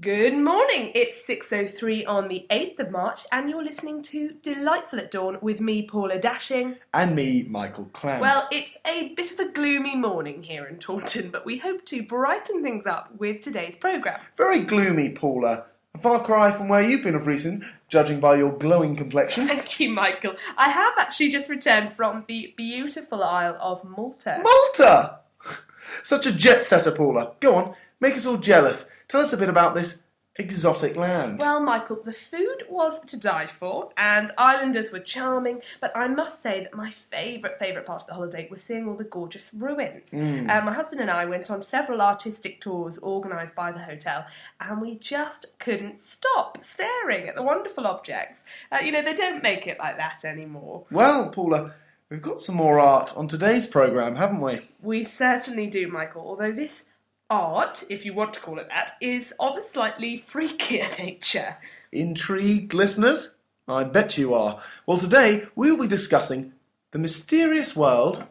Good morning. It's 6:03 on the 8th of March, and you're listening to Delightful at Dawn with me, Paula Dashing. And me, Michael Clown. Well, it's a bit of a gloomy morning here in Taunton, but we hope to brighten things up with today's programme. Very gloomy, Paula. A far cry from where you've been of recent, judging by your glowing complexion. Thank you, Michael. I have actually just returned from the beautiful Isle of Malta. Malta! Such a jet setter, Paula. Go on, make us all jealous. Tell us a bit about this exotic land. Well, Michael, the food was to die for, and islanders were charming, but I must say that my favourite part of the holiday was seeing all the gorgeous ruins. My husband and I went on several artistic tours organised by the hotel, and we just couldn't stop staring at the wonderful objects. They don't make it like that anymore. Well, Paula, we've got some more art on today's programme, haven't we? We certainly do, Michael, although this art, if you want to call it that, is of a slightly freakier nature. Intrigued, listeners? I bet you are. Well, today we'll be discussing the mysterious world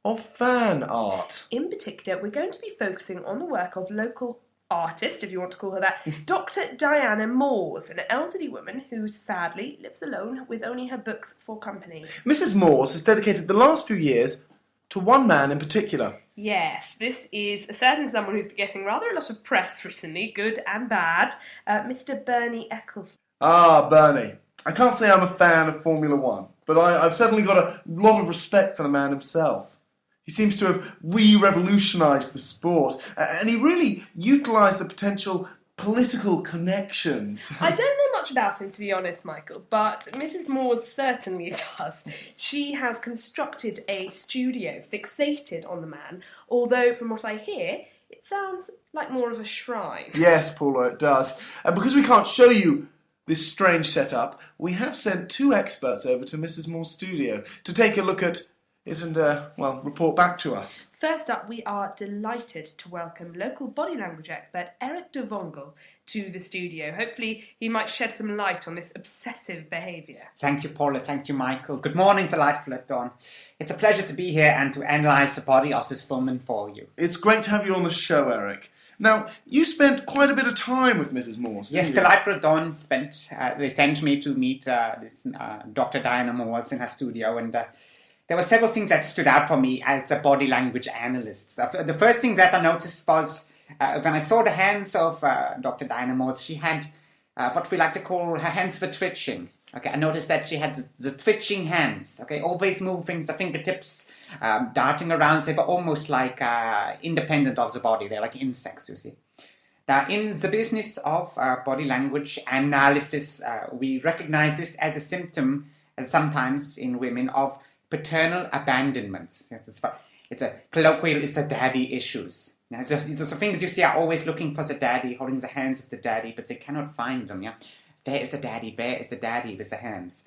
of fan art. In particular, we're going to be focusing on the work of local artist, if you want to call her that, Dr. Diana Moores, an elderly woman who sadly lives alone with only her books for company. Mrs. Moores has dedicated the last few years to one man in particular. Yes, this is certainly someone who's been getting rather a lot of press recently, good and bad, Mr. Bernie Ecclestone. Ah, Bernie. I can't say I'm a fan of Formula One, but I've certainly got a lot of respect for the man himself. He seems to have re-revolutionised the sport, and he really utilised the potential political connections. I don't know much about him, to be honest, Michael, but Mrs. Moores certainly does. She has constructed a studio fixated on the man, although from what I hear, it sounds like more of a shrine. Yes, Paula, it does. And because we can't show you this strange setup, we have sent two experts over to Mrs. Moore's studio to take a look at it and, report back to us. First up, we are delighted to welcome local body language expert Eric de Vongel to the studio. Hopefully he might shed some light on this obsessive behaviour. Thank you, Paula. Thank you, Michael. Good morning, Delightful at Dawn. It's a pleasure to be here and to analyse the body of this woman for you. It's great to have you on the show, Eric. Now, you spent quite a bit of time with Mrs. Moores, didn't Yes, you? Delightful at Dawn they sent me to meet this Dr. Diana Moores in her studio, and there were several things that stood out for me as a body language analyst. The first thing that I noticed was when I saw the hands of Dr. Diana Moores, she had what we like to call her hands were twitching. Okay, I noticed that she had the twitching hands. Okay, always moving, the fingertips darting around. They were almost like independent of the body. They're like insects, you see. Now, in the business of body language analysis, we recognize this as a symptom, sometimes in women, of paternal abandonment. It's a colloquial, it's the daddy issues. Now, the things you see are always looking for the daddy, holding the hands of the daddy, but they cannot find them. Yeah, where is the daddy? Where is the daddy with the hands?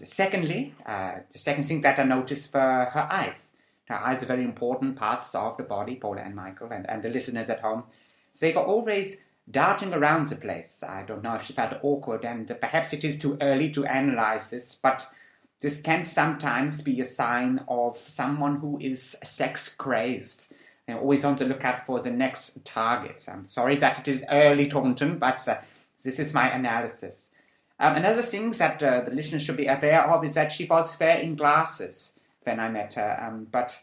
Secondly, the second thing that I noticed were her eyes. Her eyes are very important parts of the body, Paula and Michael, and the listeners at home. They were always darting around the place. I don't know if she felt awkward, and perhaps it is too early to analyze this, but this can sometimes be a sign of someone who is sex-crazed and always on the lookout for the next target. I'm sorry that it is early, Taunton, but this is my analysis. Another thing that the listeners should be aware of is that she was wearing glasses when I met her, but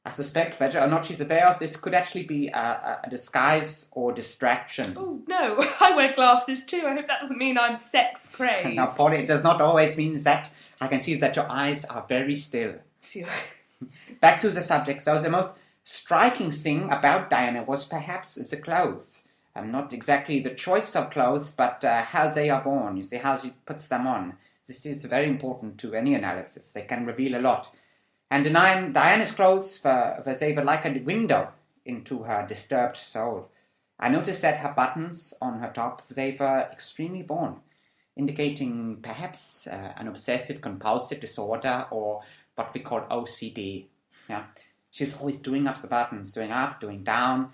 I suspect whether or not she's aware of this could actually be a disguise or distraction. Oh, no, I wear glasses too. I hope that doesn't mean I'm sex-crazed. Now, Paula, it does not always mean that. I can see that your eyes are very still. Phew. Back to the subject. So the most striking thing about Diana was perhaps the clothes. Not exactly the choice of clothes, but how they are worn. You see, how she puts them on. This is very important to any analysis. They can reveal a lot. And Diana's clothes they were like a window into her disturbed soul. I noticed that her buttons on her top, they were extremely worn, indicating perhaps an obsessive-compulsive disorder or what we call OCD. Yeah, she's always doing up the buttons, doing up, doing down.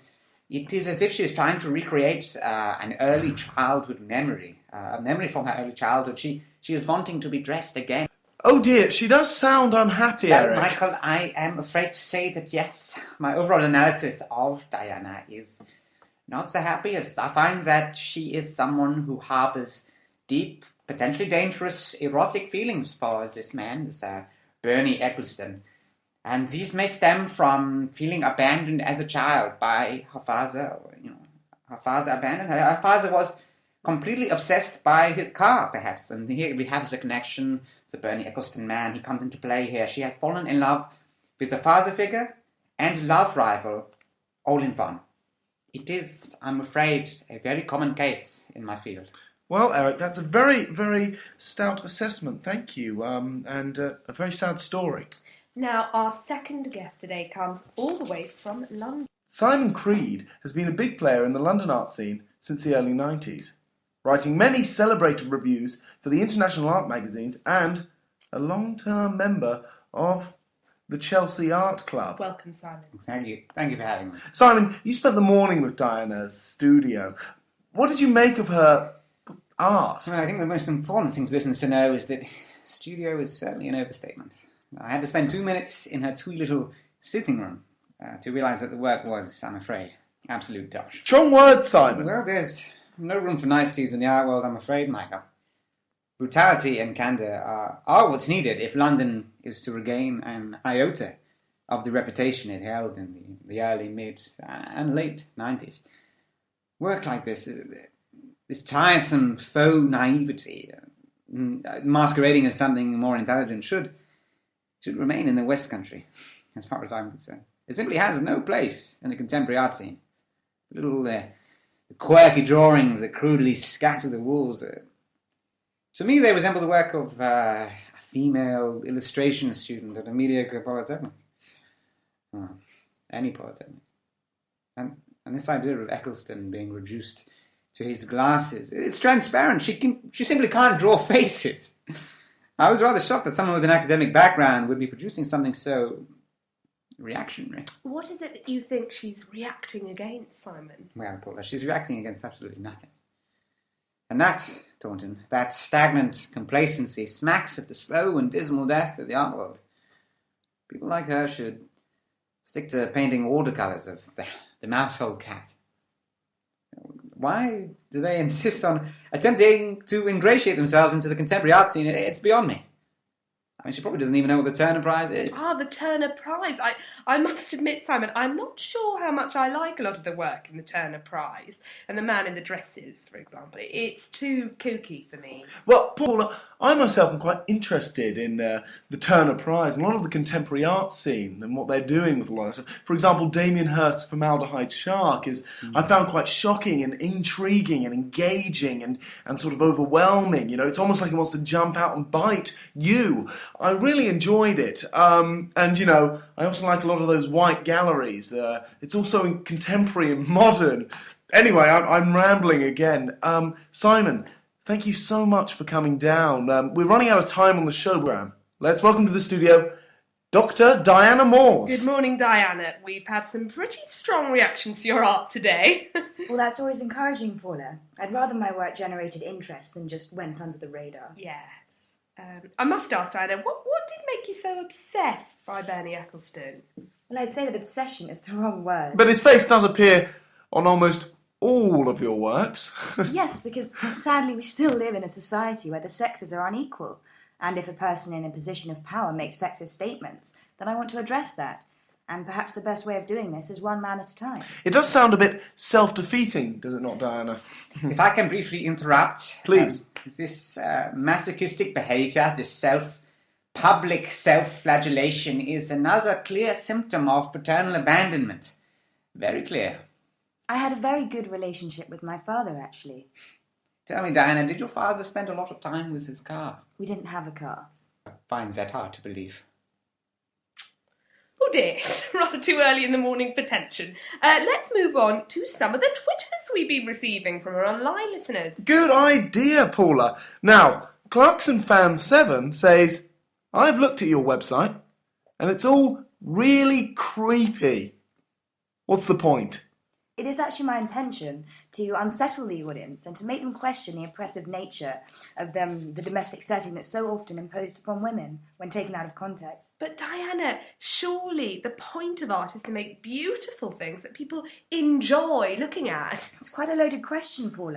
It is as if she's trying to recreate an early childhood memory, a memory from her early childhood. She is wanting to be dressed again. Oh dear, she does sound unhappy, Well, Eric. Michael, I am afraid to say that yes, my overall analysis of Diana is not the happiest. I find that she is someone who harbors deep, potentially dangerous, erotic feelings for this man, this Bernie Eccleston. And these may stem from feeling abandoned as a child by her father. Her father abandoned her. Her father was completely obsessed by his car, perhaps. And here we have the connection, the Bernie Eccleston man, he comes into play here. She has fallen in love with a father figure and love rival all in one. It is, I'm afraid, a very common case in my field. Well, Eric, that's a very, very stout assessment. Thank you. And a very sad story. Now, our second guest today comes all the way from London. Simon Creed has been a big player in the London art scene since the early 90s, writing many celebrated reviews for the international art magazines and a long-term member of the Chelsea Art Club. Welcome, Simon. Thank you. Thank you for having me. Simon, you spent the morning with Diana's studio. What did you make of her art? Well, I think the most important thing for listeners to know is that studio is certainly an overstatement. I had to spend 2 minutes in her twee little sitting room to realise that the work was, I'm afraid, absolute tosh. Strong words, Simon. Well, there's no room for niceties in the art world, I'm afraid, Michael. Brutality and candour are what's needed if London is to regain an iota of the reputation it held in the early, mid and late 90s. Work like this tiresome faux naivety, masquerading as something more intelligent, should remain in the West Country, as far as I'm concerned. It simply has no place in the contemporary art scene. The little quirky drawings that crudely scatter the walls. To me, they resemble the work of a female illustration student at a mediocre polytechnic. Any polytechnic. And this idea of Eccleston being reduced to his glasses, it's transparent. She simply can't draw faces. I was rather shocked that someone with an academic background would be producing something so reactionary. What is it that you think she's reacting against, Simon? Well, Paula, she's reacting against absolutely nothing. And that, Taunton, that stagnant complacency smacks of the slow and dismal death of the art world. People like her should stick to painting watercolours of the mousehole cat. Why do they insist on attempting to ingratiate themselves into the contemporary art scene? It's beyond me. I mean, she probably doesn't even know what the Turner Prize is. The Turner Prize. I must admit, Simon, I'm not sure how much I like a lot of the work in the Turner Prize. And the man in the dresses, for example. It's too kooky for me. Well, Paula, I myself am quite interested in the Turner Prize and a lot of the contemporary art scene and what they're doing with a lot of stuff. For example, Damien Hirst's Formaldehyde Shark I found quite shocking and intriguing and engaging and sort of overwhelming. You know, it's almost like it wants to jump out and bite you. I really enjoyed it. And, you know, I also like a lot of those white galleries. It's also contemporary and modern. Anyway, I'm rambling again. Simon, thank you so much for coming down. We're running out of time on the show program. Let's welcome to the studio Dr. Diana Moores. Good morning, Diana. We've had some pretty strong reactions to your art today. Well, that's always encouraging, Paula. I'd rather my work generated interest than just went under the radar. Yes. I must ask, Diana, what did make you so obsessed by Bernie Eccleston? Well, I'd say that obsession is the wrong word. But his face does appear on almost all of your works. Yes, because sadly we still live in a society where the sexes are unequal. And if a person in a position of power makes sexist statements, then I want to address that. And perhaps the best way of doing this is one man at a time. It does sound a bit self-defeating, does it not, Diana? If I can briefly interrupt. Please. This masochistic behaviour, this public self-flagellation is another clear symptom of paternal abandonment. Very clear. I had a very good relationship with my father, actually. Tell me, Diana, did your father spend a lot of time with his car? We didn't have a car. I find that hard to believe. Oh dear, it's rather too early in the morning for tension. Let's move on to some of the Twitters we've been receiving from our online listeners. Good idea, Paula. Now, Clarkson Fan 7 says, I've looked at your website and it's all really creepy. What's the point? It is actually my intention to unsettle the audience and to make them question the oppressive nature of the domestic setting that's so often imposed upon women when taken out of context. But Diana, surely the point of art is to make beautiful things that people enjoy looking at. It's quite a loaded question, Paula.